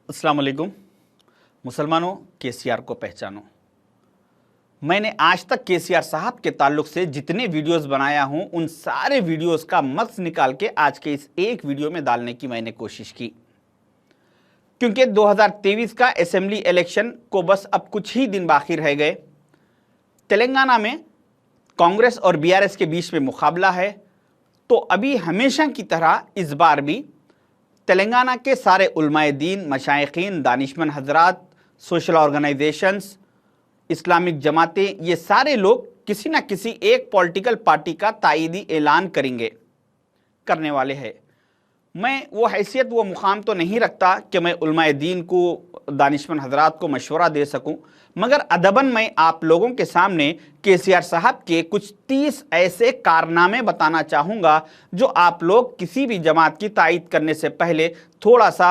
अस्सलाम वालेकुम। मुसलमानों, केसीआर को पहचानो। मैंने आज तक केसीआर साहब के ताल्लुक से जितने वीडियोस बनाया हूं उन सारे वीडियोस का मक्स निकाल के आज के इस एक वीडियो में डालने की मैंने कोशिश की, क्योंकि 2023 का असेंबली इलेक्शन को बस अब कुछ ही दिन बाकी रह गए। तेलंगाना में कांग्रेस और बीआरएस के बीच में मुकाबला है, तो अभी हमेशा की तरह इस बार भी तेलंगाना के सारे उलमाए दीन, मशाइखीन, दानिशमंद हजरात, सोशल ऑर्गेनाइजेशंस, इस्लामिक जमातें, ये सारे लोग किसी ना किसी एक पॉलिटिकल पार्टी का तायीदी ऐलान करने वाले हैं। मैं वो हैसियत, वो मुकाम तो नहीं रखता कि मैं उलमाए दीन को, दानिशमंद हजरात को मशवरा दे सकूं, मगर अदबन मैं आप लोगों के सामने केसीआर साहब के कुछ 30 ऐसे कारनामे बताना चाहूँगा जो आप लोग किसी भी जमात की तायीद करने से पहले थोड़ा सा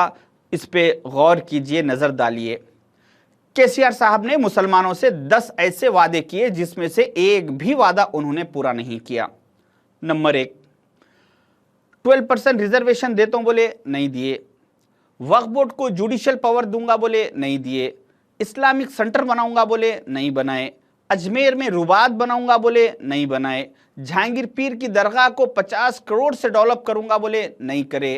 इस पे गौर कीजिए, नज़र डालिए। केसीआर साहब ने मुसलमानों से 10 ऐसे वादे किए जिसमें से एक भी वादा उन्होंने पूरा नहीं किया। नंबर 1, 12% रिजर्वेशन देता हूं बोले, नहीं दिए। वक्फ बोर्ड को जुडिशियल पावर दूंगा बोले, नहीं दिए। इस्लामिक सेंटर बनाऊंगा बोले, नहीं बनाए। अजमेर में रुबात बनाऊंगा बोले, नहीं बनाए। जहांगीर पीर की दरगाह को 50 करोड़ से डेवलप करूंगा बोले, नहीं करे।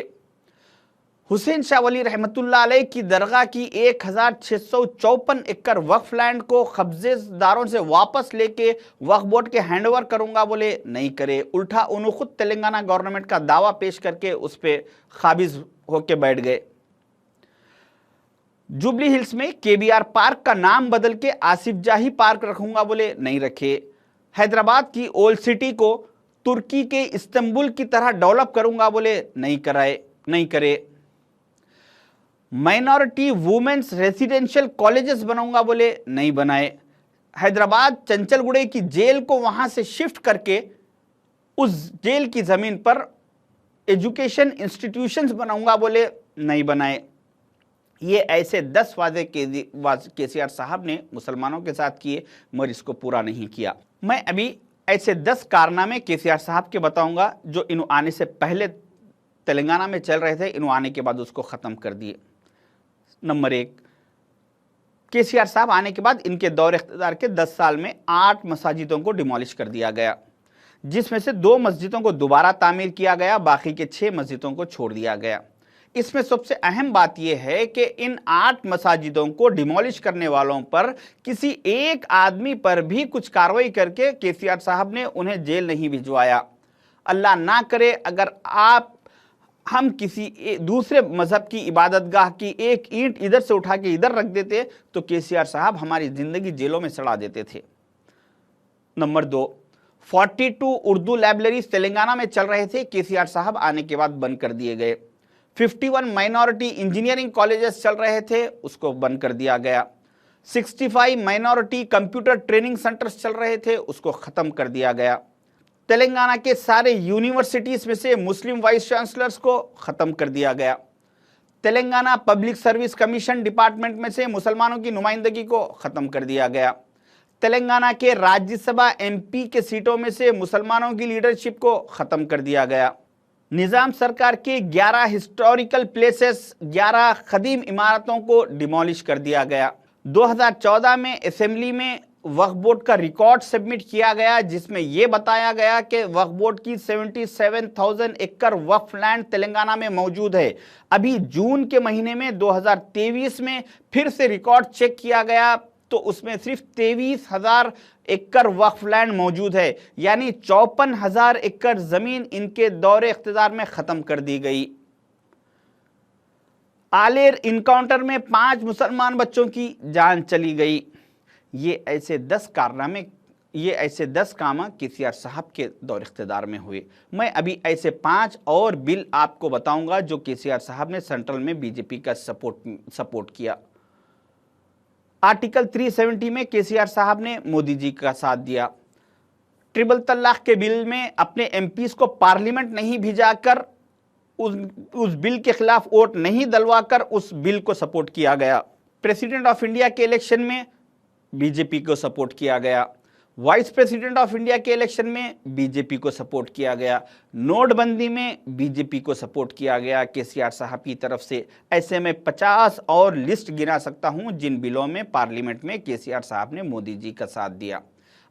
हुसैन शाह वली रहमतुल्लाह अलैह की दरगाह की 1654 एकड़ वक्फ लैंड को कब्जेदारों से वापस लेके वक्फ बोर्ड के हैंडओवर करूंगा बोले, नहीं करे। उल्टा उन्होंने खुद तेलंगाना गवर्नमेंट का दावा पेश करके उस पर काबिज होके बैठ गए। जुबली हिल्स में केबीआर पार्क का नाम बदल के आसिफ जाही पार्क रखूंगा बोले, नहीं रखे। हैदराबाद की ओल्ड सिटी को तुर्की के इस्तांबुल की तरह डेवलप करूंगा बोले, नहीं करे। माइनॉरिटी वुमेन्स रेसिडेंशियल कॉलेजेस बनाऊंगा बोले, नहीं बनाए। हैदराबाद चंचलगुड़े की जेल को वहां से शिफ्ट करके उस जेल की जमीन पर एजुकेशन इंस्टीट्यूशंस बनाऊंगा बोले, नहीं बनाए। ये ऐसे 10 वादे केसीआर साहब ने मुसलमानों के साथ किए, मगर इसको पूरा नहीं किया। मैं अभी ऐसे 10 कारनामे केसीआर साहब के बताऊंगा जो इन आने से पहले तेलंगाना में चल रहे थे, इन आने के बाद उसको ख़त्म कर दिए। नंबर 1, केसीआर साहब आने के बाद इनके दौर इख्तियार के 10 साल में 8 मसाजिदों को डिमोलिश कर दिया गया, जिसमें से 2 मस्जिदों को दोबारा तामीर किया गया, बाकी के 6 मस्जिदों को छोड़ दिया गया। इसमें सबसे अहम बात यह है कि इन 8 मसाजिदों को डिमोलिश करने वालों पर किसी एक आदमी पर भी कुछ कार्रवाई करके केसीआर साहब ने उन्हें जेल नहीं भिजवाया। अल्लाह ना करे अगर हम किसी दूसरे मजहब की इबादतगाह की एक ईंट इधर से उठा के इधर रख देते तो केसीआर साहब हमारी जिंदगी जेलों में सड़ा देते थे। नंबर 2, 42 उर्दू लाइब्रेरीज तेलंगाना में चल रहे थे, केसीआर साहब आने के बाद बंद कर दिए गए। 51 माइनॉरिटी इंजीनियरिंग कॉलेजेस चल रहे थे, उसको बंद कर दिया गया। 65 माइनॉरिटी कंप्यूटर ट्रेनिंग सेंटर्स चल रहे थे, उसको खत्म कर दिया गया। तेलंगाना के सारे यूनिवर्सिटीज में से मुस्लिम वाइस चांसलर्स को खत्म कर दिया गया। Telangana public service commission department में से मुसलमानों की नुमाइंदगी को खत्म कर दिया गया। तेलंगाना के राज्यसभा एमपी के सीटों में से मुसलमानों की लीडरशिप को खत्म कर दिया गया। निज़ाम सरकार के 11 हिस्टोरिकल प्लेसेस, 11 कदीम इमारतों को डिमोलिश कर दिया गया। 2014 में असेंबली में वक्फ बोर्ड का रिकॉर्ड सबमिट किया गया, जिसमें यह बताया गया कि वक्फ बोर्ड की 77,000 एकड़ वक्फ लैंड तेलंगाना में मौजूद है। अभी जून के महीने में 2023 में फिर से रिकॉर्ड चेक किया गया तो उसमें सिर्फ 23,000 एकड़ वक्फ लैंड मौजूद है, यानी 54,000 एकड़ जमीन इनके दौरे इख्तियार में खत्म कर दी गई। आलेर इनकाउंटर में 5 मुसलमान बच्चों की जान चली गई। ये ऐसे 10 काम केसीआर साहब के दौर इख्तियार में हुए। मैं अभी ऐसे 5 और बिल आपको बताऊंगा जो केसीआर साहब ने सेंट्रल में बीजेपी का सपोर्ट किया। आर्टिकल 370 में केसीआर साहब ने मोदी जी का साथ दिया। ट्रिपल तलाक के बिल में अपने एमपीज को पार्लियामेंट नहीं भिजाकर उस बिल के खिलाफ वोट नहीं दलवाकर उस बिल को सपोर्ट किया गया। प्रेसिडेंट ऑफ इंडिया के इलेक्शन में बीजेपी को सपोर्ट किया गया। वाइस प्रेसिडेंट ऑफ इंडिया के इलेक्शन में बीजेपी को सपोर्ट किया गया, नोटबंदी में बीजेपी को सपोर्ट किया गया केसीआर साहब की तरफ से। ऐसे में 50 और लिस्ट गिना सकता हूं जिन बिलों में पार्लियामेंट में केसीआर साहब ने मोदी जी का साथ दिया।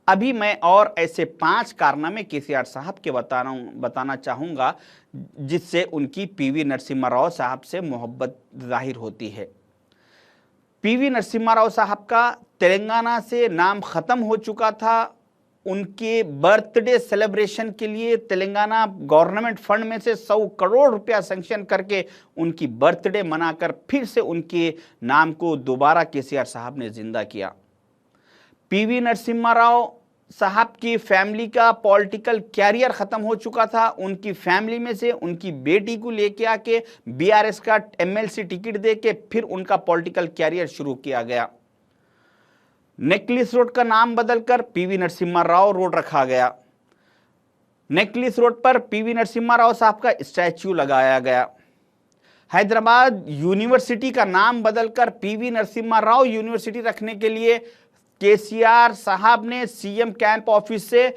अभी मैं और ऐसे 5 कारनामे केसीआर साहब के बताना चाहूंगा जिससे उनकी पीवी नरसिम्हा राव साहब से मोहब्बत जाहिर होती है। पीवी नरसिम्हा राव साहब का तेलंगाना से नाम खत्म हो चुका था। उनके बर्थडे सेलिब्रेशन के लिए तेलंगाना गवर्नमेंट फंड में से 100 करोड़ रुपया सैंक्शन करके उनकी बर्थडे मनाकर फिर से उनके नाम को दोबारा केसीआर साहब ने जिंदा किया। पीवी नरसिम्हा राव साहब की फैमिली का पॉलिटिकल कैरियर खत्म हो चुका था। उनकी फैमिली में से उनकी बेटी को लेके आके बीआरएस का एमएलसी टिकट देके फिर उनका पॉलिटिकल कैरियर शुरू किया गया। नेकलेस रोड का नाम बदलकर पीवी नरसिम्हा राव रोड रखा गया। नेकलेस रोड पर पीवी नरसिम्हा राव साहब का स्टैच्यू लगाया गया। हैदराबाद यूनिवर्सिटी का नाम बदलकर पीवी नरसिम्हा राव यूनिवर्सिटी रखने के लिए केसीआर साहब ने सीएम कैंप ऑफिस से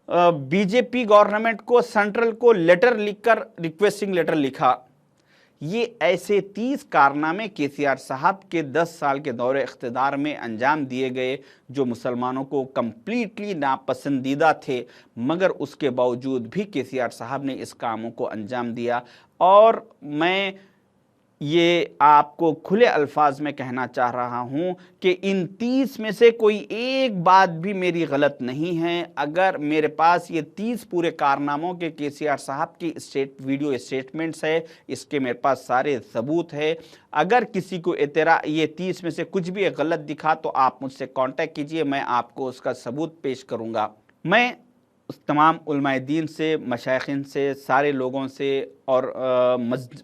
बीजेपी गवर्नमेंट को, सेंट्रल को लेटर लिखकर रिक्वेस्टिंग लेटर लिखा। ये ऐसे 30 कारनामे केसीआर साहब के 10 साल के दौरे इख्तिदार में अंजाम दिए गए जो मुसलमानों को कंप्लीटली नापसंदीदा थे, मगर उसके बावजूद भी केसीआर साहब ने इस कामों को अंजाम दिया। और मैं ये आपको खुले अल्फाज में कहना चाह रहा हूं कि इन 30 में से कोई एक बात भी मेरी गलत नहीं है। अगर मेरे पास ये 30 पूरे कारनामों के केसीआर साहब की वीडियो स्टेटमेंट्स है, इसके मेरे पास सारे सबूत है। अगर किसी को ये 30 में से कुछ भी गलत दिखा तो आप मुझसे कांटेक्ट कीजिए, मैं आपको उसका सबूत पेश करूंगा। मैं उस तमाम उलमाए दीन से, मशाइखिन से, सारे लोगों से और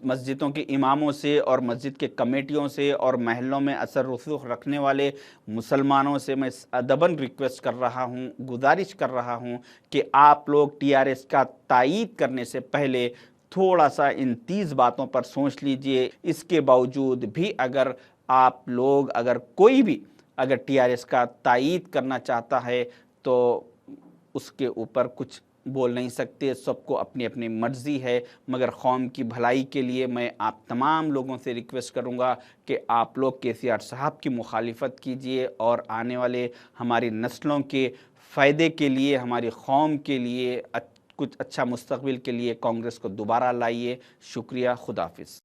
मस्जिदों के इमामों से और मस्जिद के कमेटियों से और महलों में असर रसूख रखने वाले मुसलमानों से मैं अदबन रिक्वेस्ट कर रहा हूँ, गुजारिश कर रहा हूँ कि आप लोग टीआरएस का तायीद करने से पहले थोड़ा सा इन 30 बातों पर सोच लीजिए। इसके बावजूद भी अगर कोई भी टीआरएस का तायीद करना चाहता है तो उसके ऊपर कुछ बोल नहीं सकते, सबको अपनी अपनी मर्जी है। मगर कौम की भलाई के लिए मैं आप तमाम लोगों से रिक्वेस्ट करूंगा कि आप लोग केसीआर साहब की मुखालिफत कीजिए और आने वाले हमारी नस्लों के फ़ायदे के लिए, हमारी कौम के लिए कुछ अच्छा मुस्तकबिल के लिए कांग्रेस को दोबारा लाइए। शुक्रिया, खुदाफिज।